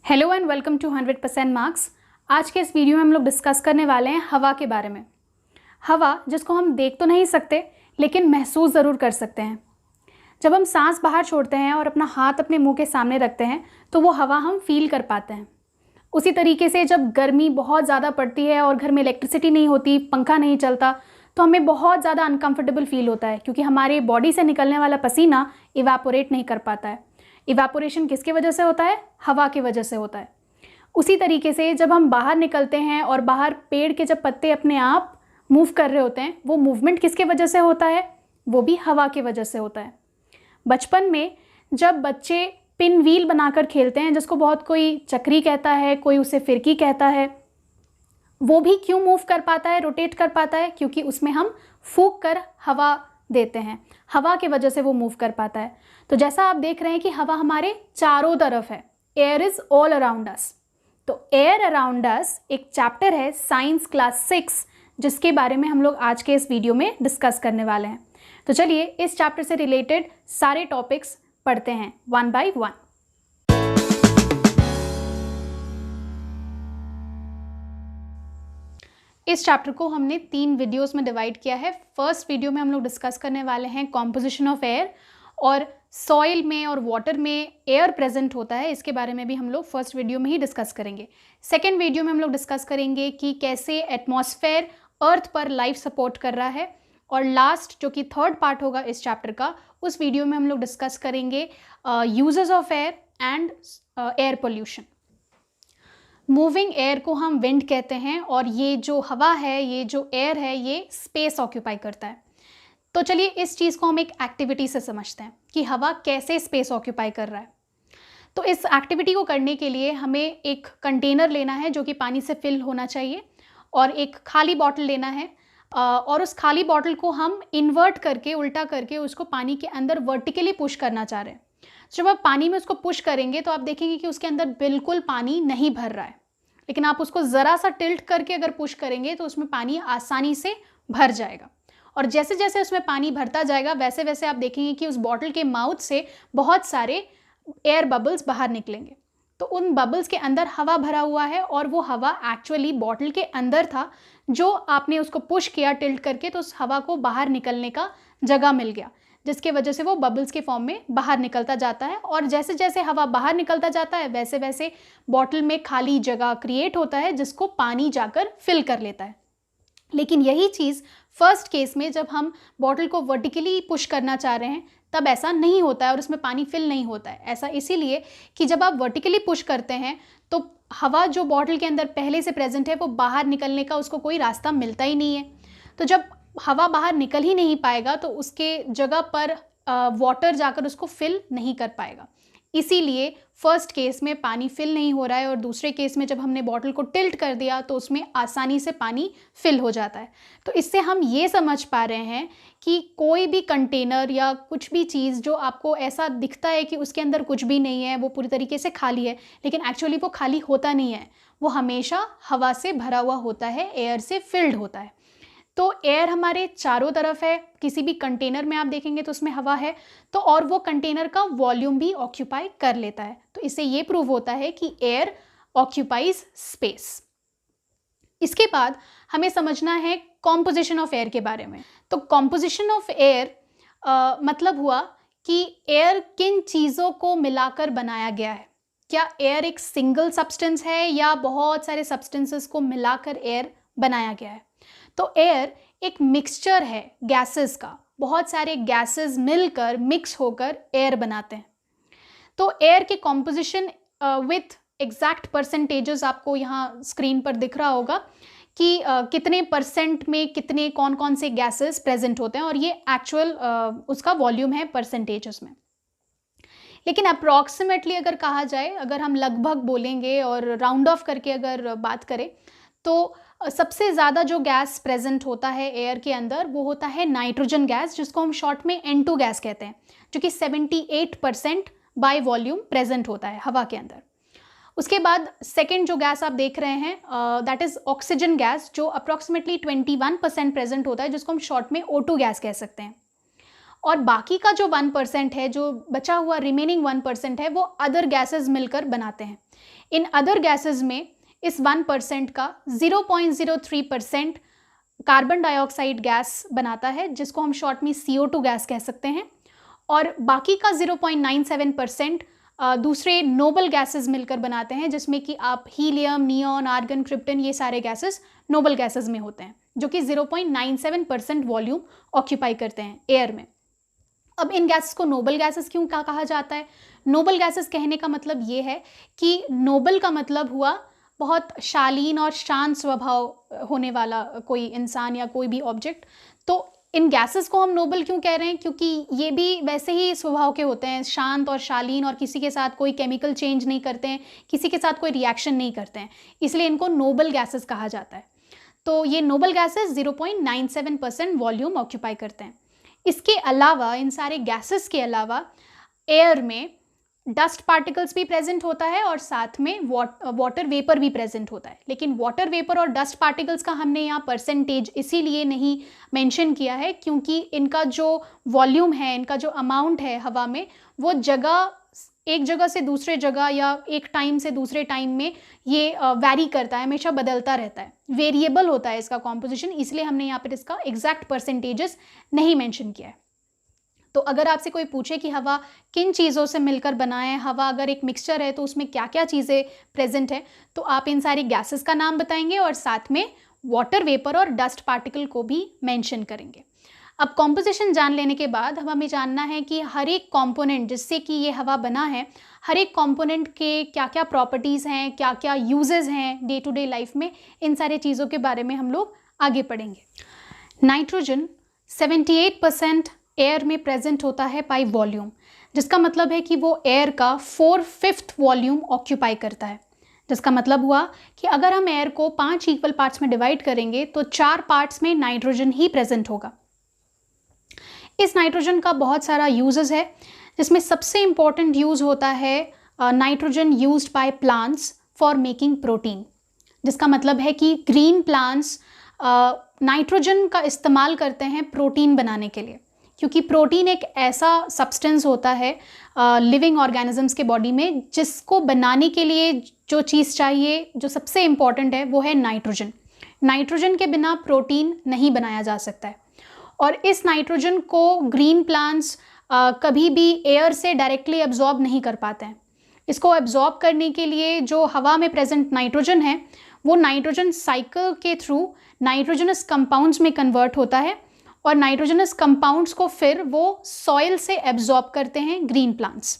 Hello and welcome to 100% marks. आज के इस वीडियो में हम लोग डिस्कस करने वाले हैं हवा के बारे में। हवा जिसको हम देख तो नहीं सकते लेकिन महसूस ज़रूर कर सकते हैं। जब हम सांस बाहर छोड़ते हैं और अपना हाथ अपने मुंह के सामने रखते हैं तो वो हवा हम फील कर पाते हैं। उसी तरीके से जब गर्मी बहुत ज़्यादा पड़ती है और घर में इलेक्ट्रिसिटी नहीं होती, पंखा नहीं चलता, तो हमें बहुत ज़्यादा अनकंफर्टेबल फील होता है क्योंकि हमारे बॉडी से निकलने वाला पसीना इवापोरेट नहीं कर पाता है। इवापोरेशन किसकी वजह से होता है? हवा की वजह से होता है। उसी तरीके से जब हम बाहर निकलते हैं और बाहर पेड़ के जब पत्ते अपने आप मूव कर रहे होते हैं, वो मूवमेंट किसके वजह से होता है? वो भी हवा की वजह से होता है। बचपन में जब बच्चे पिन व्हील बनाकर खेलते हैं, जिसको बहुत कोई चक्री कहता है, कोई उसे फिरकी कहता है, वो भी क्यों मूव कर पाता है, रोटेट कर पाता है? क्योंकि उसमें हम फूंक कर हवा देते हैं। हवा की वजह से वो मूव कर पाता है। तो जैसा आप देख रहे हैं कि हवा हमारे चारों तरफ है। Air is all around us. तो एयर अराउंड अस एक चैप्टर है साइंस क्लास 6, जिसके बारे में हम लोग आज के इस वीडियो में डिस्कस करने वाले हैं। तो चलिए इस चैप्टर से रिलेटेड सारे टॉपिक्स पढ़ते हैं वन बाय वन। इस चैप्टर को हमने 3 वीडियोस में डिवाइड किया है। फर्स्ट वीडियो में हम लोग डिस्कस करने वाले हैं कॉम्पोजिशन ऑफ एयर, और सॉइल में और वाटर में एयर प्रेजेंट होता है, इसके बारे में भी हम लोग फर्स्ट वीडियो में ही डिस्कस करेंगे। सेकेंड वीडियो में हम लोग डिस्कस करेंगे कि कैसे एटमॉस्फेयर अर्थ पर लाइफ सपोर्ट कर रहा है, और लास्ट जो कि थर्ड पार्ट होगा इस चैप्टर का, उस वीडियो में हम लोग डिस्कस करेंगे uses of air and air pollution. Moving air को हम विंड कहते हैं, और ये जो हवा है, ये जो एयर है, ये स्पेस ऑक्यूपाई करता है। तो चलिए इस चीज़ को हम एक एक्टिविटी से समझते हैं कि हवा कैसे स्पेस ऑक्यूपाई कर रहा है। तो इस एक्टिविटी को करने के लिए हमें एक कंटेनर लेना है जो कि पानी से फिल होना चाहिए, और एक खाली बॉटल लेना है, और उस खाली बॉटल को हम इन्वर्ट करके, उल्टा करके उसको पानी के अंदर वर्टिकली पुश करना चाह रहे हैं। जब आप पानी में उसको पुश करेंगे तो आप देखेंगे कि उसके अंदर बिल्कुल पानी नहीं भर रहा है, लेकिन आप उसको ज़रा सा टिल्ट करके अगर पुश करेंगे तो उसमें पानी आसानी से भर जाएगा। और जैसे जैसे उसमें पानी भरता जाएगा वैसे वैसे आप देखेंगे कि उस बॉटल के माउथ से बहुत सारे एयर बबल्स बाहर निकलेंगे। तो उन बबल्स के अंदर हवा भरा हुआ है, और वो हवा एक्चुअली बॉटल के अंदर था। जो आपने उसको पुश किया टिल्ट करके, तो उस हवा को बाहर निकलने का जगह मिल गया, जिसके वजह से वो बबल्स के फॉर्म में बाहर निकलता जाता है। और जैसे जैसे हवा बाहर निकलता जाता है वैसे वैसे बॉटल में खाली जगह क्रिएट होता है, जिसको पानी जाकर फिल कर लेता है। लेकिन यही चीज़ फर्स्ट केस में जब हम बॉटल को वर्टिकली पुश करना चाह रहे हैं तब ऐसा नहीं होता है और उसमें पानी फिल नहीं होता है। ऐसा इसीलिए कि जब आप वर्टिकली पुश करते हैं तो हवा जो बॉटल के अंदर पहले से प्रेजेंट है, वो बाहर निकलने का उसको कोई रास्ता मिलता ही नहीं है। तो जब हवा बाहर निकल ही नहीं पाएगा तो उसके जगह पर वाटर जाकर उसको फिल नहीं कर पाएगा। इसीलिए फर्स्ट केस में पानी फिल नहीं हो रहा है, और दूसरे केस में जब हमने बॉटल को टिल्ट कर दिया तो उसमें आसानी से पानी फिल हो जाता है। तो इससे हम ये समझ पा रहे हैं कि कोई भी कंटेनर या कुछ भी चीज़ जो आपको ऐसा दिखता है कि उसके अंदर कुछ भी नहीं है, वो पूरी तरीके से खाली है, लेकिन एक्चुअली वो खाली होता नहीं है। वो हमेशा हवा से भरा हुआ होता है, एयर से फिल्ड होता है। तो एयर हमारे चारों तरफ है। किसी भी कंटेनर में आप देखेंगे तो उसमें हवा है, तो और वो कंटेनर का वॉल्यूम भी ऑक्यूपाई कर लेता है। तो इससे ये प्रूव होता है कि एयर ऑक्यूपाइज स्पेस। इसके बाद हमें समझना है कॉम्पोजिशन ऑफ एयर के बारे में। तो कॉम्पोजिशन ऑफ एयर मतलब हुआ कि एयर किन चीज़ों को मिलाकर बनाया गया है। क्या एयर एक सिंगल सब्सटेंस है या बहुत सारे सब्सटेंसेस को मिलाकर एयर बनाया गया है? तो एयर एक मिक्सचर है गैसेस का। बहुत सारे गैसेस मिलकर, मिक्स होकर एयर बनाते हैं। तो एयर के कॉम्पोजिशन विथ एग्जैक्ट परसेंटेजेस आपको यहाँ स्क्रीन पर दिख रहा होगा कि कितने परसेंट में कितने कौन कौन से गैसेस प्रेजेंट होते हैं, और ये एक्चुअल उसका वॉल्यूम है परसेंटेजेस में। लेकिन अप्रॉक्सीमेटली अगर कहा जाए, अगर हम लगभग बोलेंगे और राउंड ऑफ करके अगर बात करें, तो सबसे ज़्यादा जो गैस प्रेजेंट होता है एयर के अंदर वो होता है नाइट्रोजन गैस, जिसको हम शॉर्ट में N2 गैस कहते हैं, जो कि 78% बाय वॉल्यूम प्रेजेंट होता है हवा के अंदर। उसके बाद सेकेंड जो गैस आप देख रहे हैं दैट इज़ ऑक्सीजन गैस, जो अप्रॉक्सीमेटली 21% प्रेजेंट होता है, जिसको हम शॉर्ट में O2 गैस कह सकते हैं। और बाकी का जो 1% है, जो बचा हुआ रिमेनिंग 1% है, वो अदर गैसेस मिलकर बनाते हैं। इन अदर गैसेस में इस 1% का 0.03% कार्बन डाइऑक्साइड गैस बनाता है, जिसको हम शॉर्ट में CO2 गैस कह सकते हैं, और बाकी का 0.97% दूसरे नोबल गैसेस मिलकर बनाते हैं, जिसमें कि आप हीलियम, नियॉन, आर्गन, क्रिप्टन, ये सारे गैसेस नोबल गैसेस में होते हैं, जो कि 0.97% वॉल्यूम ऑक्यूपाई करते हैं एयर में। अब इन गैसेस को नोबल गैसेस क्यों कहा जाता है? नोबल गैसेस कहने का मतलब ये है कि नोबल का मतलब हुआ बहुत शालीन और शांत स्वभाव होने वाला कोई इंसान या कोई भी ऑब्जेक्ट। तो इन गैसेस को हम नोबल क्यों कह रहे हैं? क्योंकि ये भी वैसे ही स्वभाव के होते हैं, शांत और शालीन, और किसी के साथ कोई केमिकल चेंज नहीं करते हैं, किसी के साथ कोई रिएक्शन नहीं करते हैं, इसलिए इनको नोबल गैसेस कहा जाता है। तो ये नोबल गैसेस 0.97% वॉल्यूम ऑक्यूपाई करते हैं। इसके अलावा, इन सारे गैसेस के अलावा, एयर में डस्ट पार्टिकल्स भी प्रेजेंट होता है और साथ में वाटर वेपर भी प्रेजेंट होता है। लेकिन वाटर वेपर और डस्ट पार्टिकल्स का हमने यहाँ परसेंटेज इसीलिए नहीं मेंशन किया है क्योंकि इनका जो वॉल्यूम है, इनका जो अमाउंट है हवा में, वो एक जगह से दूसरे जगह या एक टाइम से दूसरे टाइम में ये वैरी करता है, हमेशा बदलता रहता है, वेरिएबल होता है इसका कॉम्पोजिशन, इसलिए हमने यहाँ पर इसका एग्जैक्ट परसेंटेजेस नहीं मेंशन किया है। तो अगर आपसे कोई पूछे कि हवा किन चीज़ों से मिलकर बना है, हवा अगर एक मिक्सचर है तो उसमें क्या क्या चीज़ें प्रेजेंट है, तो आप इन सारी गैसेस का नाम बताएंगे और साथ में वाटर वेपर और डस्ट पार्टिकल को भी मेंशन करेंगे। अब कॉम्पोजिशन जान लेने के बाद अब हमें जानना है कि हर एक कॉम्पोनेंट जिससे कि ये हवा बना है, हर एक कॉम्पोनेंट के क्या क्या प्रॉपर्टीज़ हैं, क्या क्या यूजेस हैं डे टू डे लाइफ में, इन सारी चीज़ों के बारे में हम लोग आगे पढ़ेंगे। नाइट्रोजन 78% एयर में प्रेजेंट होता है बाय वॉल्यूम, जिसका मतलब है कि वो एयर का 4/5 वॉल्यूम ऑक्यूपाई करता है। जिसका मतलब हुआ कि अगर हम एयर को 5 इक्वल पार्ट्स में डिवाइड करेंगे तो 4 पार्ट्स में नाइट्रोजन ही प्रेजेंट होगा। इस नाइट्रोजन का बहुत सारा यूजेस है, जिसमें सबसे इंपॉर्टेंट यूज होता है nitrogen used by plants for making protein. जिसका मतलब है कि ग्रीन प्लांट्स नाइट्रोजन का इस्तेमाल करते हैं प्रोटीन बनाने के लिए, क्योंकि प्रोटीन एक ऐसा सब्सटेंस होता है लिविंग ऑर्गेनिजम्स के बॉडी में जिसको बनाने के लिए जो चीज़ चाहिए, जो सबसे इम्पॉर्टेंट है, वो है नाइट्रोजन। नाइट्रोजन के बिना प्रोटीन नहीं बनाया जा सकता है, और इस नाइट्रोजन को ग्रीन प्लांट्स कभी भी एयर से डायरेक्टली एब्जॉर्ब नहीं कर पाते हैं। इसको एब्जॉर्ब करने के लिए जो हवा में प्रेजेंट नाइट्रोजन है, वो नाइट्रोजन साइकिल के थ्रू नाइट्रोजनस कंपाउंड्स में कन्वर्ट होता है, और नाइट्रोजनस कंपाउंड्स को फिर वो सॉइल से एब्जॉर्ब करते हैं ग्रीन प्लांट्स।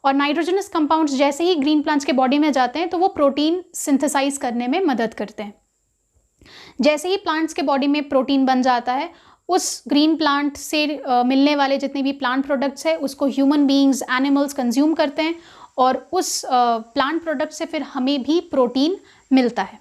और नाइट्रोजनस कंपाउंड्स जैसे ही ग्रीन प्लांट्स के बॉडी में जाते हैं तो वो प्रोटीन सिंथेसाइज करने में मदद करते हैं। जैसे ही प्लांट्स के बॉडी में प्रोटीन बन जाता है, उस ग्रीन प्लांट से मिलने वाले जितने भी प्लांट प्रोडक्ट्स हैं उसको ह्यूमन बीइंग्स, एनिमल्स कंज्यूम करते हैं, और उस प्लांट प्रोडक्ट से फिर हमें भी प्रोटीन मिलता है।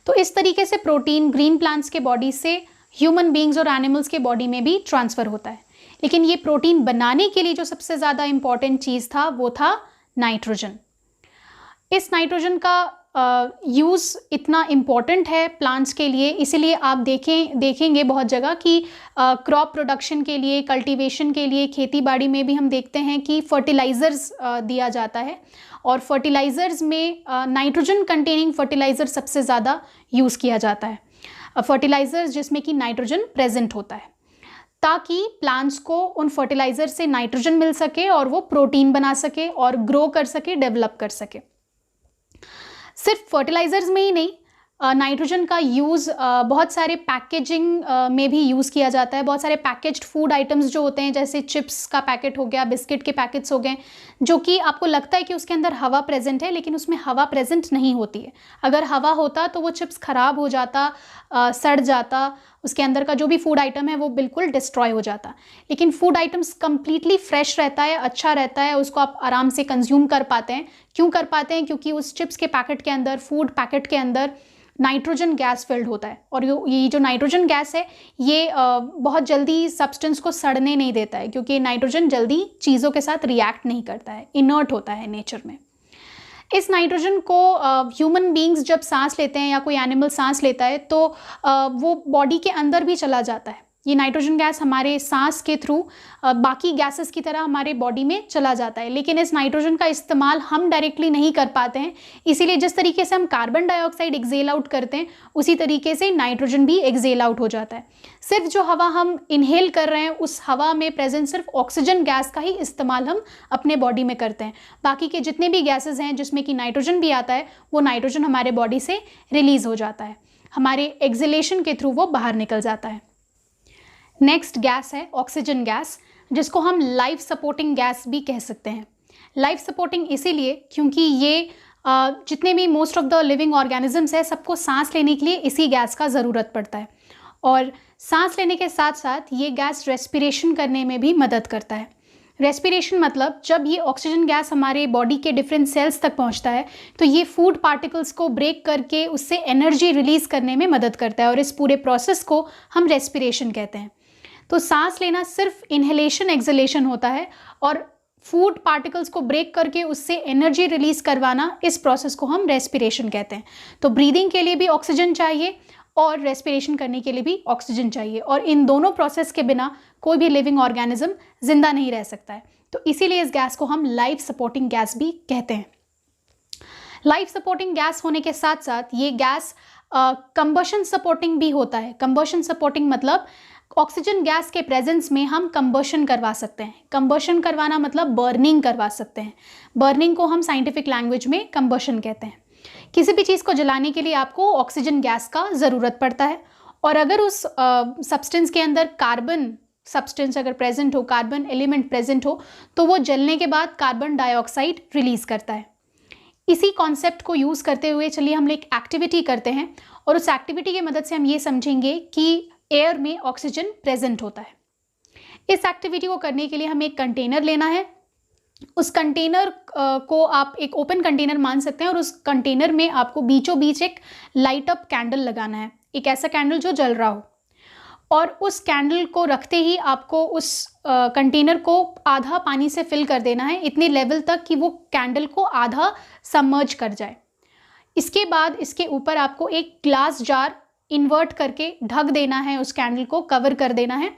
तो इस तरीके से प्रोटीन ग्रीन प्लांट्स के बॉडी से ह्यूमन बीइंग्स और एनिमल्स के बॉडी में भी ट्रांसफ़र होता है। लेकिन ये प्रोटीन बनाने के लिए जो सबसे ज़्यादा इम्पॉर्टेंट चीज़ था वो था नाइट्रोजन। इस नाइट्रोजन का यूज़ इतना इम्पॉर्टेंट है प्लांट्स के लिए, इसीलिए आप देखेंगे बहुत जगह कि क्रॉप प्रोडक्शन के लिए, कल्टीवेशन के लिए, खेती बाड़ी में भी हम देखते हैं कि फर्टिलाइज़र्स दिया जाता है, और फर्टिलाइज़र्स में नाइट्रोजन कंटेनिंग फर्टिलाइज़र सबसे ज़्यादा यूज़ किया जाता है। फर्टिलाइज़र्स जिसमें कि नाइट्रोजन प्रेजेंट होता है, ताकि प्लांट्स को उन फर्टिलाइज़र से नाइट्रोजन मिल सके और वो प्रोटीन बना सके और ग्रो कर सके, डेवलप कर सके। सिर्फ फर्टिलाइज़र्स में ही नहीं, नाइट्रोजन का यूज़ बहुत सारे पैकेजिंग में भी यूज़ किया जाता है। बहुत सारे पैकेज्ड फूड आइटम्स जो होते हैं, जैसे चिप्स का पैकेट हो गया, बिस्किट के पैकेट्स हो गए, जो कि आपको लगता है कि उसके अंदर हवा प्रेजेंट है, लेकिन उसमें हवा प्रेजेंट नहीं होती है। अगर हवा होता तो वो चिप्स ख़राब हो जाता, सड़ जाता, उसके अंदर का जो भी फूड आइटम है वो बिल्कुल डिस्ट्रॉय हो जाता। लेकिन फूड आइटम्स कम्प्लीटली फ्रेश रहता है, अच्छा रहता है, उसको आप आराम से कंज्यूम कर पाते हैं। क्यों कर पाते हैं? क्योंकि उस चिप्स के पैकेट के अंदर, फूड पैकेट के अंदर नाइट्रोजन गैस फिल्ड होता है, और ये जो नाइट्रोजन गैस है ये बहुत जल्दी सब्सटेंस को सड़ने नहीं देता है, क्योंकि नाइट्रोजन जल्दी चीज़ों के साथ रिएक्ट नहीं करता है, इनर्ट होता है नेचर में। इस नाइट्रोजन को ह्यूमन बीइंग्स जब सांस लेते हैं या कोई एनिमल सांस लेता है तो वो बॉडी के अंदर भी चला जाता है, ये नाइट्रोजन गैस हमारे सांस के थ्रू बाकी गैसेस की तरह हमारे बॉडी में चला जाता है, लेकिन इस नाइट्रोजन का इस्तेमाल हम डायरेक्टली नहीं कर पाते हैं। इसीलिए जिस तरीके से हम कार्बन डाइऑक्साइड एक्सेल आउट करते हैं उसी तरीके से नाइट्रोजन भी एक्सेल आउट हो जाता है। सिर्फ जो हवा हम इनहेल कर रहे हैं उस हवा में प्रेजेंट सिर्फ ऑक्सीजन गैस का ही इस्तेमाल हम अपने बॉडी में करते हैं। बाकी के जितने भी गैसेज हैं जिसमें कि नाइट्रोजन भी आता है वो नाइट्रोजन हमारे बॉडी से रिलीज हो जाता है, हमारे एक्सेलेशन के थ्रू वो बाहर निकल जाता है। नेक्स्ट गैस है ऑक्सीजन गैस, जिसको हम लाइफ सपोर्टिंग गैस भी कह सकते हैं। लाइफ सपोर्टिंग इसीलिए क्योंकि ये जितने भी most of the living organisms है सबको सांस लेने के लिए इसी गैस का ज़रूरत पड़ता है, और सांस लेने के साथ साथ ये गैस रेस्पिरेशन करने में भी मदद करता है। रेस्पिरेशन मतलब जब ये ऑक्सीजन गैस हमारे बॉडी के डिफरेंट सेल्स तक पहुंचता है तो ये फूड पार्टिकल्स को ब्रेक करके उससे एनर्जी रिलीज़ करने में मदद करता है, और इस पूरे प्रोसेस को हम रेस्पिरेशन कहते हैं। तो सांस लेना सिर्फ इनहेलेशन एक्सहेलेशन होता है, और फूड पार्टिकल्स को ब्रेक करके उससे एनर्जी रिलीज करवाना, इस प्रोसेस को हम रेस्पिरेशन कहते हैं। तो ब्रीदिंग के लिए भी ऑक्सीजन चाहिए और रेस्पिरेशन करने के लिए भी ऑक्सीजन चाहिए, और इन दोनों प्रोसेस के बिना कोई भी लिविंग ऑर्गेनिज्म जिंदा नहीं रह सकता है। तो इसीलिए इस गैस को हम लाइफ सपोर्टिंग गैस भी कहते हैं। लाइफ सपोर्टिंग गैस होने के साथ साथ ये गैस कंबशन सपोर्टिंग भी होता है। कंबशन सपोर्टिंग मतलब ऑक्सीजन गैस के प्रेजेंस में हम कंबशन करवा सकते हैं। कंबशन करवाना मतलब बर्निंग करवा सकते हैं। बर्निंग को हम साइंटिफिक लैंग्वेज में कंबशन कहते हैं। किसी भी चीज़ को जलाने के लिए आपको ऑक्सीजन गैस का ज़रूरत पड़ता है, और अगर उस सब्सटेंस के अंदर कार्बन सब्सटेंस अगर प्रेजेंट हो, कार्बन एलिमेंट प्रेजेंट हो, तो वो जलने के बाद कार्बन डाइऑक्साइड रिलीज़ करता है। इसी कॉन्सेप्ट को यूज़ करते हुए चलिए हम एक एक्टिविटी करते हैं, और उस एक्टिविटी की मदद से हम ये समझेंगे कि एयर में ऑक्सीजन प्रेजेंट होता है। इस एक्टिविटी को करने के लिए हमें एक कंटेनर लेना है। उस कंटेनर को आप एक ओपन कंटेनर मान सकते हैं, और उस कंटेनर में आपको बीचों बीच एक लाइट अप कैंडल लगाना है, एक ऐसा कैंडल जो जल रहा हो, और उस कैंडल को रखते ही आपको उस कंटेनर को आधा पानी से फिल कर देना है, इतने लेवल तक कि वो कैंडल को आधा सबमर्ज कर जाए। इसके बाद इसके ऊपर आपको एक ग्लास जार इन्वर्ट करके ढक देना है, उस कैंडल को कवर कर देना है,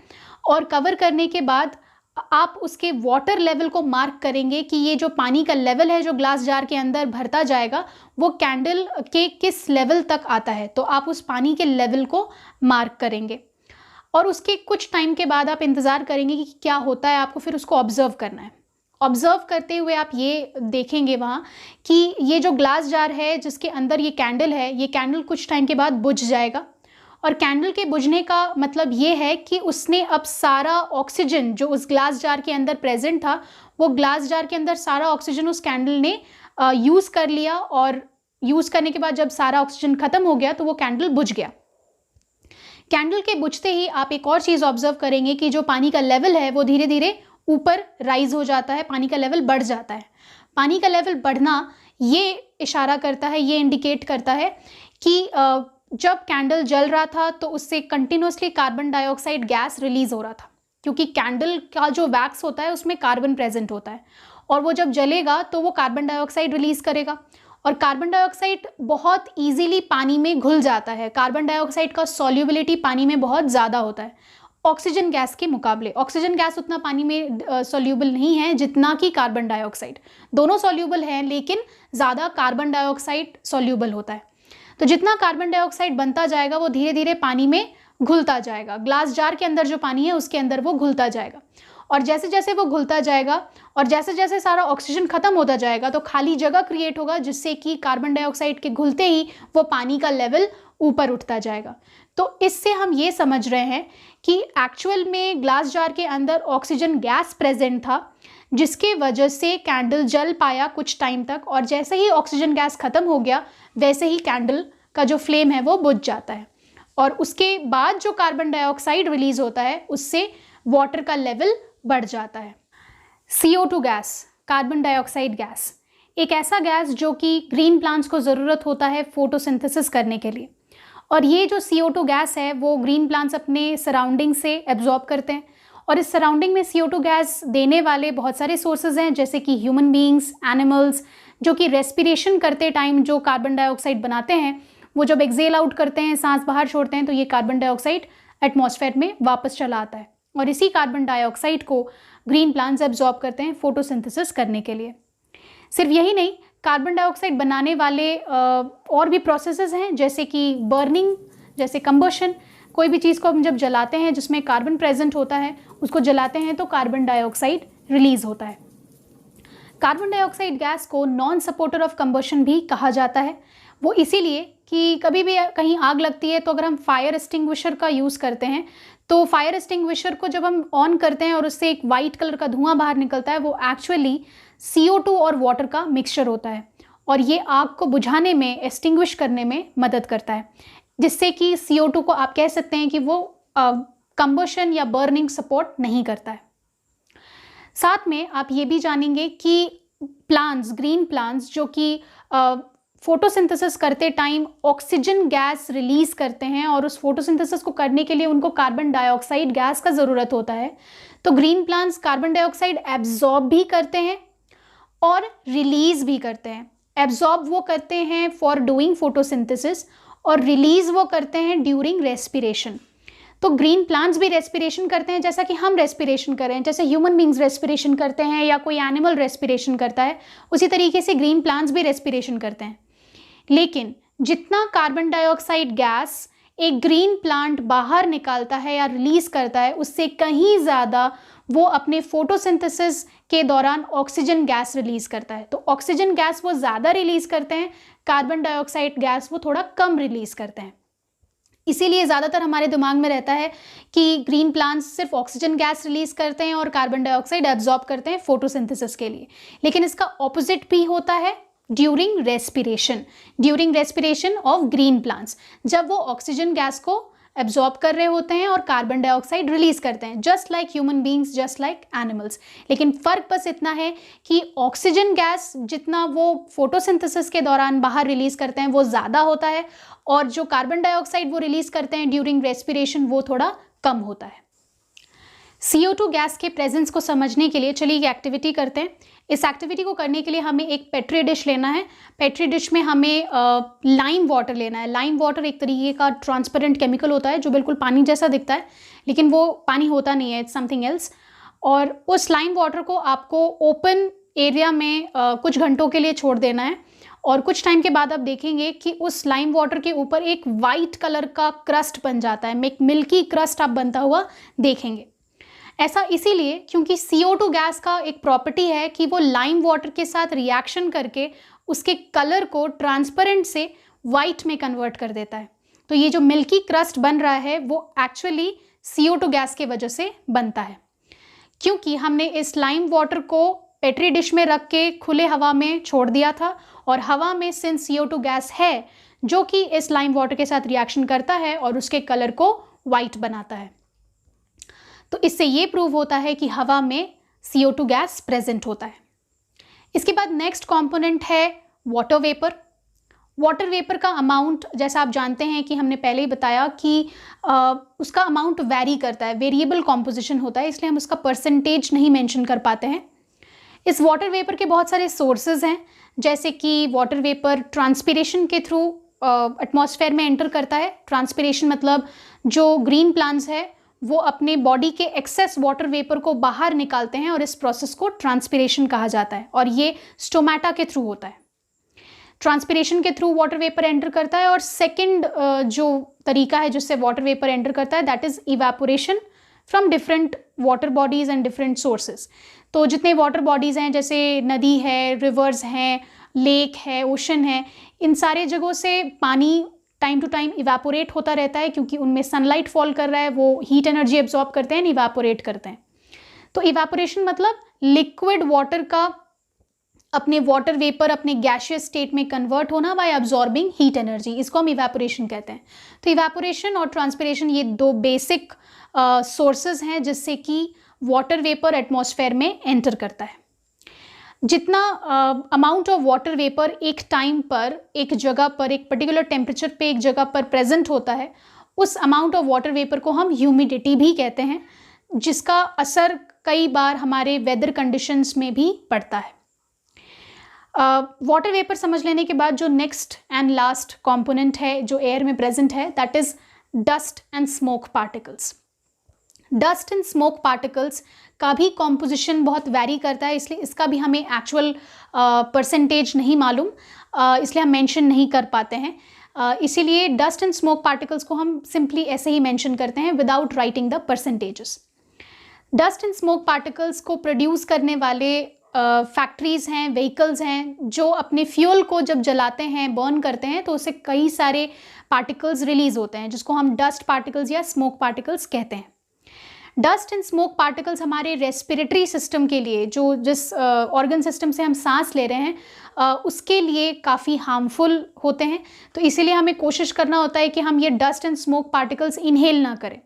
और कवर करने के बाद आप उसके वाटर लेवल को मार्क करेंगे कि ये जो पानी का लेवल है जो ग्लास जार के अंदर भरता जाएगा वो कैंडल के किस लेवल तक आता है। तो आप उस पानी के लेवल को मार्क करेंगे, और उसके कुछ टाइम के बाद आप इंतज़ार करेंगे कि क्या होता है। आपको फिर उसको ऑब्जर्व करना है। ऑब्जर्व करते हुए आप ये देखेंगे वहाँ कि ये जो ग्लास जार है जिसके अंदर ये कैंडल है, ये कैंडल कुछ टाइम के बाद बुझ जाएगा, और कैंडल के बुझने का मतलब ये है कि उसने अब सारा ऑक्सीजन जो उस ग्लास जार के अंदर प्रेजेंट था, वो ग्लास जार के अंदर सारा ऑक्सीजन उस कैंडल ने यूज़ कर लिया, और यूज़ करने के बाद जब सारा ऑक्सीजन ख़त्म हो गया तो वो कैंडल बुझ गया। कैंडल के बुझते ही आप एक और चीज़ ऑब्जर्व करेंगे कि जो पानी का लेवल है वो धीरे धीरे ऊपर राइज हो जाता है, पानी का लेवल बढ़ जाता है। पानी का लेवल बढ़ना ये इशारा करता है, ये इंडिकेट करता है कि जब कैंडल जल रहा था तो उससे continuously carbon dioxide gas release हो रहा था, क्योंकि कैंडल का जो वैक्स होता है उसमें कार्बन प्रेजेंट होता है, और वो जब जलेगा तो वो कार्बन डाइऑक्साइड रिलीज करेगा, और कार्बन डाइऑक्साइड बहुत इजीली पानी में घुल जाता है। कार्बन डाइऑक्साइड का सॉल्युबिलिटी पानी में बहुत ज़्यादा होता है ऑक्सीजन गैस के मुकाबले। ऑक्सीजन गैस उतना पानी में सॉल्यूबल नहीं है जितना कि कार्बन डाइऑक्साइड। दोनों सॉल्यूबल हैं लेकिन ज़्यादा कार्बन डाइऑक्साइड सॉल्यूबल होता है। तो जितना कार्बन डाइऑक्साइड बनता जाएगा वो धीरे धीरे पानी में घुलता जाएगा। ग्लास जार के अंदर जो पानी है उसके अंदर वो घुलता जाएगा, और जैसे जैसे वो घुलता जाएगा और जैसे जैसे सारा ऑक्सीजन खत्म होता जाएगा तो खाली जगह क्रिएट होगा, जिससे कि कार्बन डाइऑक्साइड के घुलते ही वो पानी का लेवल ऊपर उठता जाएगा। तो इससे हम ये समझ रहे हैं कि एक्चुअल में ग्लास जार के अंदर ऑक्सीजन गैस प्रेजेंट था, जिसके वजह से कैंडल जल पाया कुछ टाइम तक, और जैसे ही ऑक्सीजन गैस ख़त्म हो गया वैसे ही कैंडल का जो फ्लेम है वो बुझ जाता है, और उसके बाद जो कार्बन डाइऑक्साइड रिलीज होता है उससे वाटर का लेवल बढ़ जाता है। CO2 gas, carbon dioxide gas, एक ऐसा गैस जो कि ग्रीन प्लांट्स को ज़रूरत होता है फोटोसिंथेसिस करने के लिए, और ये जो CO2 गैस है वो ग्रीन प्लांट्स अपने सराउंडिंग से एब्जॉर्ब करते हैं, और इस सराउंडिंग में CO2 गैस देने वाले बहुत सारे सोर्सेज हैं, जैसे कि ह्यूमन बीइंग्स, एनिमल्स, जो कि रेस्पिरेशन करते टाइम जो कार्बन डाइऑक्साइड बनाते हैं वो जब एक्सेल आउट करते हैं, सांस बाहर छोड़ते हैं, तो ये कार्बन डाइऑक्साइड एटमॉस्फेयर में वापस चला आता है और इसी कार्बन डाइऑक्साइड को ग्रीन प्लांट्स एब्जॉर्ब करते हैं फोटोसिंथेसिस करने के लिए। सिर्फ यही नहीं, कार्बन डाइऑक्साइड बनाने वाले और भी प्रोसेसेस हैं, जैसे कि बर्निंग, जैसे कंबशन। कोई भी चीज़ को हम जब जलाते हैं जिसमें कार्बन प्रेजेंट होता है, उसको जलाते हैं तो कार्बन डाइऑक्साइड रिलीज होता है। कार्बन डाइऑक्साइड गैस को नॉन सपोर्टर ऑफ कंबशन भी कहा जाता है। वो इसीलिए कि कभी भी कहीं आग लगती है तो अगर हम फायर एक्सटिंग्विशर का यूज़ करते हैं तो फायर एक्सटिंग्विशर को जब हम ऑन करते हैं और उससे एक वाइट कलर का धुआं बाहर निकलता है, वो एक्चुअली CO2 और वाटर का मिक्सचर होता है और ये आग को बुझाने में, एक्सटिंग्विश करने में मदद करता है, जिससे कि CO2 को आप कह सकते हैं कि वो कंबशन या बर्निंग सपोर्ट नहीं करता है। साथ में आप ये भी जानेंगे कि प्लांट्स, ग्रीन प्लांट्स जो कि फोटोसिंथेसिस करते टाइम ऑक्सीजन गैस रिलीज करते हैं और उस फोटोसिंथेसिस को करने के लिए उनको कार्बन डाइऑक्साइड गैस का ज़रूरत होता है। तो green plants carbon dioxide absorb भी करते हैं और रिलीज भी करते हैं। एब्जॉर्ब वो करते हैं फॉर डूइंग फोटोसिंथेसिस और रिलीज वो करते हैं ड्यूरिंग रेस्पिरेशन। तो ग्रीन प्लांट्स भी रेस्पिरेशन करते हैं, जैसा कि हम रेस्पिरेशन कर रहे हैं, जैसे ह्यूमन बींग्स रेस्पिरेशन करते हैं या कोई एनिमल रेस्पिरेशन करता है, उसी तरीके से ग्रीन प्लांट्स भी रेस्पिरेशन करते हैं। लेकिन जितना कार्बन डाइऑक्साइड गैस एक ग्रीन प्लांट बाहर निकालता है या रिलीज करता है, उससे कहीं ज़्यादा वो अपने फोटोसिंथेसिस के दौरान ऑक्सीजन गैस रिलीज करता है। तो ऑक्सीजन गैस वो ज़्यादा रिलीज करते हैं, कार्बन डाइऑक्साइड गैस वो थोड़ा कम रिलीज करते हैं। इसीलिए ज़्यादातर हमारे दिमाग में रहता है कि ग्रीन प्लांट्स सिर्फ ऑक्सीजन गैस रिलीज करते हैं और कार्बन डाइऑक्साइड एब्जॉर्ब करते हैं फोटोसिंथेसिस के लिए, लेकिन इसका ऑपोजिट भी होता है during respiration of green plants, जब वो ऑक्सीजन गैस को एब्जॉर्ब कर रहे होते हैं और कार्बन डाइऑक्साइड रिलीज करते हैं, just like human beings, just like animals. लेकिन फ़र्क बस इतना है कि ऑक्सीजन गैस जितना वो फोटोसिंथेसिस के दौरान बाहर रिलीज करते हैं वो ज़्यादा होता है और जो कार्बन डाइऑक्साइड वो रिलीज करते हैं ड्यूरिंग रेस्पिरेशन वो थोड़ा कम होता है। CO2 गैस के प्रेजेंस को समझने के लिए चलिए एक एक्टिविटी करते हैं। इस एक्टिविटी को करने के लिए हमें एक पेट्री डिश लेना है। पेट्री डिश में हमें लाइम वाटर लेना है। लाइम वाटर एक तरीके का ट्रांसपेरेंट केमिकल होता है जो बिल्कुल पानी जैसा दिखता है, लेकिन वो पानी होता नहीं है, इट्स समथिंग एल्स। और उस लाइम वाटर को आपको ओपन एरिया में कुछ घंटों के लिए छोड़ देना है और कुछ टाइम के बाद आप देखेंगे कि उस लाइम वाटर के ऊपर एक वाइट कलर का क्रस्ट बन जाता है, एक मिल्की क्रस्ट आप बनता हुआ देखेंगे। ऐसा इसीलिए क्योंकि CO2 गैस का एक प्रॉपर्टी है कि वो लाइम वाटर के साथ रिएक्शन करके उसके कलर को ट्रांसपेरेंट से वाइट में कन्वर्ट कर देता है। तो ये जो मिल्की क्रस्ट बन रहा है वो एक्चुअली CO2 गैस के वजह से बनता है, क्योंकि हमने इस लाइम वाटर को पेट्री डिश में रख के खुले हवा में छोड़ दिया था और हवा में सिंस CO2 गैस है जो कि इस लाइम वाटर के साथ रिएक्शन करता है और उसके कलर को वाइट बनाता है। तो इससे ये प्रूव होता है कि हवा में CO2 गैस प्रेजेंट होता है। इसके बाद नेक्स्ट कंपोनेंट है वाटर वेपर। वाटर वेपर का अमाउंट, जैसा आप जानते हैं कि हमने पहले ही बताया कि उसका अमाउंट वेरी करता है, वेरिएबल कॉम्पोजिशन होता है, इसलिए हम उसका परसेंटेज नहीं मेंशन कर पाते हैं। इस वाटर वेपर के बहुत सारे सोर्सेज हैं, जैसे कि वाटर वेपर ट्रांसपिरेशन के थ्रू एटमॉस्फेयर में एंटर करता है। ट्रांसपिरेशन मतलब जो ग्रीन प्लांट्स है वो अपने बॉडी के एक्सेस वाटर वेपर को बाहर निकालते हैं और इस प्रोसेस को ट्रांसपिरेशन कहा जाता है और ये स्टोमेटा के थ्रू होता है। ट्रांसपिरेशन के थ्रू वाटर वेपर एंटर करता है और सेकंड जो तरीका है जिससे वाटर वेपर एंटर करता है that is evaporation from different water bodies and different sources. तो जितने वाटर बॉडीज़ हैं जैसे नदी है, रिवर्स हैं, लेक है, ओशन है, इन सारे जगहों से पानी टाइम टू टाइम इवेपोरेट होता रहता है क्योंकि उनमें सनलाइट फॉल कर रहा है, वो हीट एनर्जी एब्जॉर्ब करते हैं, इवेपोरेट करते हैं। तो इवेपोरेशन मतलब लिक्विड वाटर का अपने वाटर वेपर अपने गैशियस स्टेट में कन्वर्ट होना बाय अब्जॉर्बिंग हीट एनर्जी, इसको हम इवेपोरेशन कहते हैं। तो इवेपोरेशन और ट्रांसपिरेशन ये दो बेसिक सोर्सेज हैं जिससे कि वाटर वेपर एटमॉस्फेयर में एंटर करता है। जितना अमाउंट ऑफ वाटर वेपर एक टाइम पर एक जगह पर एक पर्टिकुलर टेम्परेचर पे एक जगह पर प्रेजेंट होता है, उस अमाउंट ऑफ वाटर वेपर को हम ह्यूमिडिटी भी कहते हैं, जिसका असर कई बार हमारे वेदर कंडीशंस में भी पड़ता है। वाटर वेपर समझ लेने के बाद जो नेक्स्ट एंड लास्ट कंपोनेंट है जो एयर में प्रेजेंट है that is dust and smoke particles. Dust and smoke particles का भी कॉम्पोजिशन बहुत वैरी करता है, इसलिए इसका भी हमें एक्चुअल परसेंटेज नहीं मालूम, इसलिए हम मेंशन नहीं कर पाते हैं। इसीलिए डस्ट एंड स्मोक पार्टिकल्स को हम सिंपली ऐसे ही मेंशन करते हैं without writing the percentages. Dust and smoke particles को प्रोड्यूस करने वाले फैक्ट्रीज़ हैं, व्हीकल्स हैं, जो अपने फ्यूल को जब जलाते हैं, बर्न करते हैं, तो उससे कई सारे पार्टिकल्स रिलीज होते हैं, जिसको हम डस्ट पार्टिकल्स या स्मोक पार्टिकल्स कहते हैं। डस्ट एंड स्मोक पार्टिकल्स हमारे रेस्पिरेटरी सिस्टम के लिए, जो जिस ऑर्गन सिस्टम से हम सांस ले रहे हैं, उसके लिए काफ़ी हार्मफुल होते हैं। तो इसीलिए हमें कोशिश करना होता है कि हम ये dust and smoke particles inhale ना करें।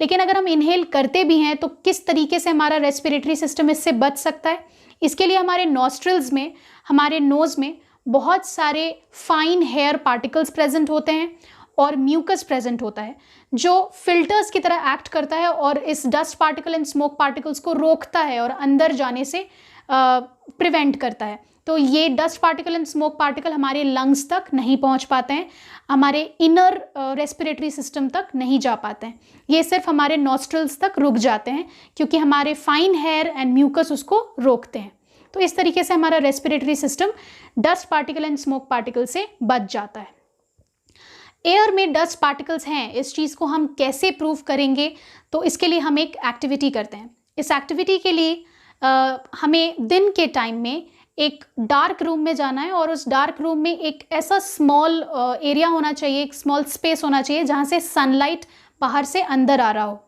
लेकिन अगर हम इनहेल करते भी हैं तो किस तरीके से हमारा रेस्पिरेटरी सिस्टम इससे बच सकता है? इसके लिए हमारे नॉस्ट्रल्स में, हमारे नोज़ में बहुत सारे फाइन हेयर पार्टिकल्स प्रेजेंट होते हैं और म्यूकस प्रेजेंट होता है, जो फिल्टर्स की तरह एक्ट करता है और इस dust particle and smoke particles को रोकता है और अंदर जाने से प्रिवेंट करता है। तो ये dust particle and smoke particle हमारे लंग्स तक नहीं पहुंच पाते हैं, हमारे इनर रेस्पिरेटरी सिस्टम तक नहीं जा पाते हैं, ये सिर्फ हमारे नॉस्ट्रल्स तक रुक जाते हैं, क्योंकि हमारे फाइन हेयर एंड म्यूकस उसको रोकते हैं। तो इस तरीके से हमारा respiratory system dust particle and smoke particle से बच जाता है। एयर में डस्ट पार्टिकल्स हैं, इस चीज़ को हम कैसे प्रूव करेंगे? तो इसके लिए हम एक एक्टिविटी करते हैं। इस एक्टिविटी के लिए हमें दिन के टाइम में एक डार्क रूम में जाना है, और उस डार्क रूम में एक ऐसा स्मॉल एरिया होना चाहिए, एक स्मॉल स्पेस होना चाहिए जहाँ से सनलाइट बाहर से अंदर आ रहा हो।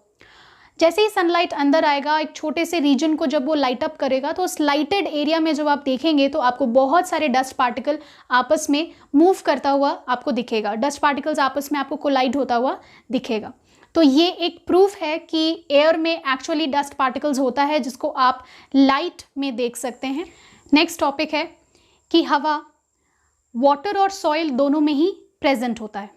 जैसे ही सनलाइट अंदर आएगा, एक छोटे से रीजन को जब वो लाइट अप करेगा, तो उस लाइटेड एरिया में जब आप देखेंगे तो आपको बहुत सारे डस्ट पार्टिकल आपस में मूव करता हुआ आपको दिखेगा, डस्ट पार्टिकल्स आपस में आपको कोलाइड होता हुआ दिखेगा। तो ये एक प्रूफ है कि एयर में एक्चुअली डस्ट पार्टिकल्स होता है, जिसको आप लाइट में देख सकते हैं। नेक्स्ट टॉपिक है कि हवा, वाटर और सॉइल दोनों में ही प्रेजेंट होता है।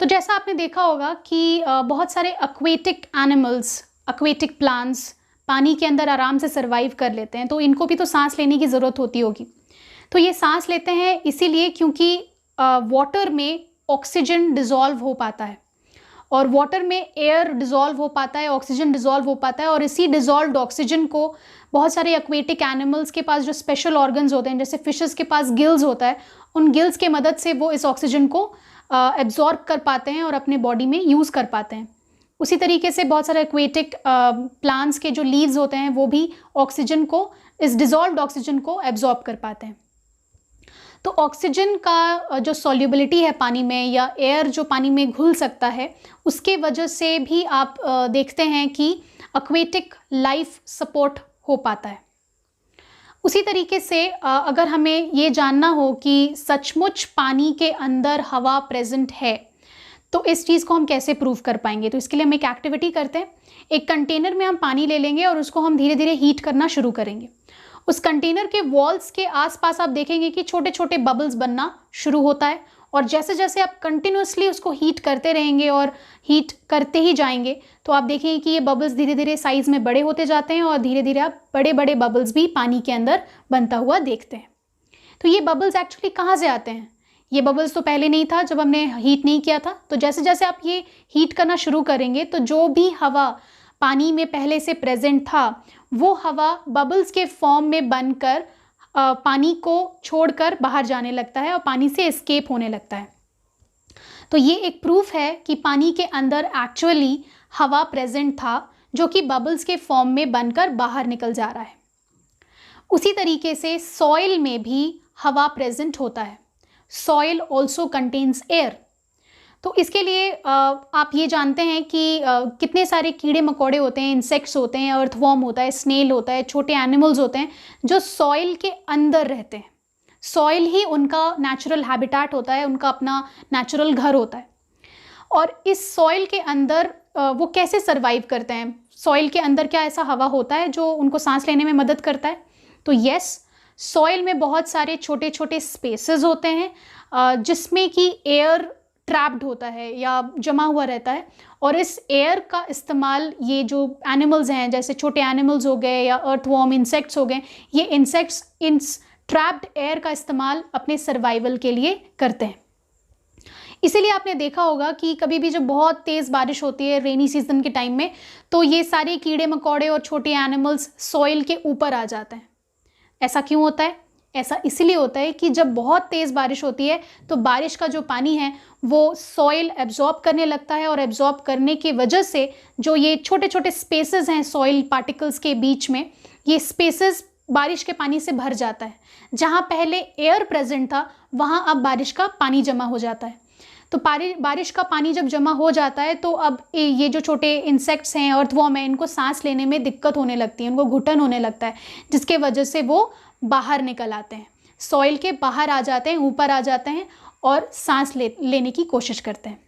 तो जैसा आपने देखा होगा कि बहुत सारे एक्वेटिक एनिमल्स, एक्वेटिक प्लांट्स पानी के अंदर आराम से सर्वाइव कर लेते हैं, तो इनको भी तो सांस लेने की ज़रूरत होती होगी। तो ये सांस लेते हैं इसीलिए क्योंकि वाटर में ऑक्सीजन डिज़ोल्व हो पाता है, और वाटर में एयर डिज़ोल्व हो पाता है, ऑक्सीजन डिज़ोल्व हो पाता है, और इसी डिज़ोल्व्ड ऑक्सीजन को बहुत सारे एक्वेटिक एनिमल्स के पास जो स्पेशल ऑर्गन्स होते हैं, जैसे फिशेस के पास गिल्स होता है, उन गिल्स के मदद से वो इस ऑक्सीजन को एब्जॉर्ब कर पाते हैं और अपने बॉडी में यूज़ कर पाते हैं। उसी तरीके से बहुत सारे एक्वेटिक प्लांट्स के जो लीव्स होते हैं वो भी ऑक्सीजन को, इस डिज़ोल्व्ड ऑक्सीजन को एब्जॉर्ब कर पाते हैं। तो ऑक्सीजन का जो सॉल्युबिलिटी है पानी में, या एयर जो पानी में घुल सकता है, उसके वजह से भी आप देखते हैं कि एक्वेटिक लाइफ सपोर्ट हो पाता है। उसी तरीके से अगर हमें ये जानना हो कि सचमुच पानी के अंदर हवा प्रेजेंट है, तो इस चीज़ को हम कैसे प्रूव कर पाएंगे? तो इसके लिए हम एक एक्टिविटी करते हैं। एक कंटेनर में हम पानी ले लेंगे और उसको हम धीरे धीरे हीट करना शुरू करेंगे। उस कंटेनर के वॉल्स के आसपास आप देखेंगे कि छोटे छोटे बबल्स बनना शुरू होता है, और जैसे जैसे आप कंटिन्यूसली उसको हीट करते रहेंगे और हीट करते ही जाएंगे, तो आप देखेंगे कि ये बबल्स धीरे धीरे साइज़ में बड़े होते जाते हैं, और धीरे धीरे आप बड़े बड़े बबल्स भी पानी के अंदर बनता हुआ देखते हैं। तो ये बबल्स एक्चुअली कहाँ से आते हैं? ये बबल्स तो पहले नहीं था जब हमने हीट नहीं किया था। तो जैसे जैसे आप ये हीट करना शुरू करेंगे, तो जो भी हवा पानी में पहले से प्रेजेंट था, वो हवा बबल्स के फॉर्म में बनकर पानी को छोड़कर बाहर जाने लगता है और पानी से एस्केप होने लगता है। तो ये एक प्रूफ है कि पानी के अंदर एक्चुअली हवा प्रेजेंट था, जो कि बबल्स के फॉर्म में बनकर बाहर निकल जा रहा है। उसी तरीके से सॉइल में भी हवा प्रेजेंट होता है। Soil also contains air. तो इसके लिए आप ये जानते हैं कि कितने सारे कीड़े मकोड़े होते हैं, इंसेक्ट्स होते हैं, अर्थवॉर्म होता है, स्नेल होता है, छोटे एनिमल्स होते हैं जो सॉइल के अंदर रहते हैं। सॉइल ही उनका नेचुरल हैबिटेट होता है, उनका अपना नेचुरल घर होता है। और इस सॉइल के अंदर वो कैसे सर्वाइव करते हैं? सॉइल के अंदर क्या ऐसा हवा होता है जो उनको सांस लेने में मदद करता है? तो यस, सॉइल में बहुत सारे छोटे छोटे स्पेसेस होते हैं जिसमें कि एयर ट्रैप्ड होता है या जमा हुआ रहता है, और इस एयर का इस्तेमाल ये जो एनिमल्स हैं, जैसे छोटे एनिमल्स हो गए या अर्थवॉर्म इंसेक्ट्स हो गए, ये इंसेक्ट्स इन ट्रैप्ड एयर का इस्तेमाल अपने सर्वाइवल के लिए करते हैं। इसीलिए आपने देखा होगा कि कभी भी जब बहुत तेज़ बारिश होती है रेनी सीजन के टाइम में, तो ये सारे कीड़े मकोड़े और छोटे एनिमल्स सॉइल के ऊपर आ जाते हैं। ऐसा क्यों होता है? ऐसा इसलिए होता है कि जब बहुत तेज़ बारिश होती है तो बारिश का जो पानी है वो सॉइल एब्जॉर्ब करने लगता है, और एब्जॉर्ब करने की वजह से जो ये छोटे छोटे स्पेसेस हैं सॉइल पार्टिकल्स के बीच में, ये स्पेसेस बारिश के पानी से भर जाता है। जहाँ पहले एयर प्रेजेंट था वहाँ अब बारिश का पानी जमा हो जाता है। तो बारिश का पानी जब जमा हो जाता है तो अब ये जो छोटे इंसेक्ट्स हैं, अर्थवॉर्म है, इनको सांस लेने में दिक्कत होने लगती है, उनको घुटन होने लगता है, जिसके वजह से वो बाहर निकल आते हैं, सॉइल के बाहर आ जाते हैं, ऊपर आ जाते हैं और सांस लेने की कोशिश करते हैं।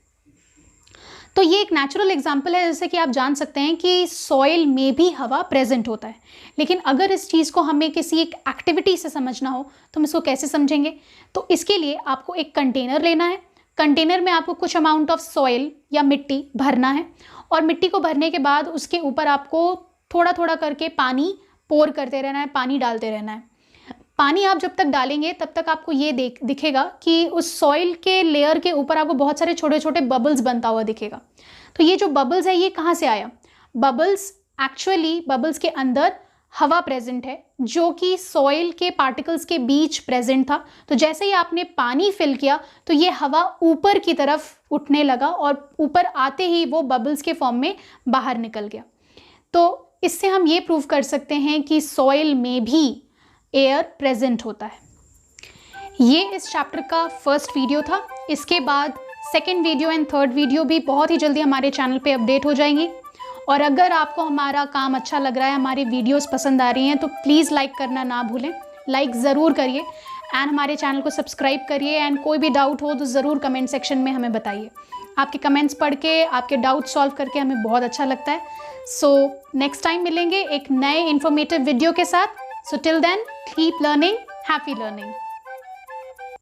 तो ये एक नेचुरल एग्जाम्पल है, जैसे कि आप जान सकते हैं कि सॉइल में भी हवा प्रेजेंट होता है। लेकिन अगर इस चीज़ को हमें किसी एक एक्टिविटी से समझना हो तो हम इसको कैसे समझेंगे? तो इसके लिए आपको एक कंटेनर लेना है। कंटेनर में आपको कुछ अमाउंट ऑफ सॉइल या मिट्टी भरना है, और मिट्टी को भरने के बाद उसके ऊपर आपको थोड़ा थोड़ा करके पानी पोर करते रहना है, पानी डालते रहना है। पानी आप जब तक डालेंगे तब तक आपको ये दिखेगा कि उस सॉइल के लेयर के ऊपर आपको बहुत सारे छोटे छोटे बबल्स बनता हुआ दिखेगा। तो ये जो बबल्स है ये कहाँ से आया? बबल्स के अंदर हवा प्रेजेंट है, जो कि सॉइल के पार्टिकल्स के बीच प्रेजेंट था। तो जैसे ही आपने पानी फिल किया तो ये हवा ऊपर की तरफ उठने लगा, और ऊपर आते ही वो बबल्स के फॉर्म में बाहर निकल गया। तो इससे हम ये प्रूव कर सकते हैं कि सॉइल में भी एयर प्रेजेंट होता है। ये इस चैप्टर का फर्स्ट वीडियो था। इसके बाद second video and third video भी बहुत ही जल्दी हमारे चैनल पे अपडेट हो जाएंगी। और अगर आपको हमारा काम अच्छा लग रहा है, हमारी वीडियोस पसंद आ रही हैं, तो प्लीज़ लाइक करना ना भूलें, लाइक ज़रूर करिए एंड हमारे चैनल को सब्सक्राइब करिए। एंड कोई भी डाउट हो तो ज़रूर कमेंट सेक्शन में हमें बताइए। आपके कमेंट्स पढ़ के, आपके डाउट सॉल्व करके हमें बहुत अच्छा लगता है। सो नेक्स्ट टाइम मिलेंगे एक नए इन्फॉर्मेटिव वीडियो के साथ। So till then, keep learning, happy learning.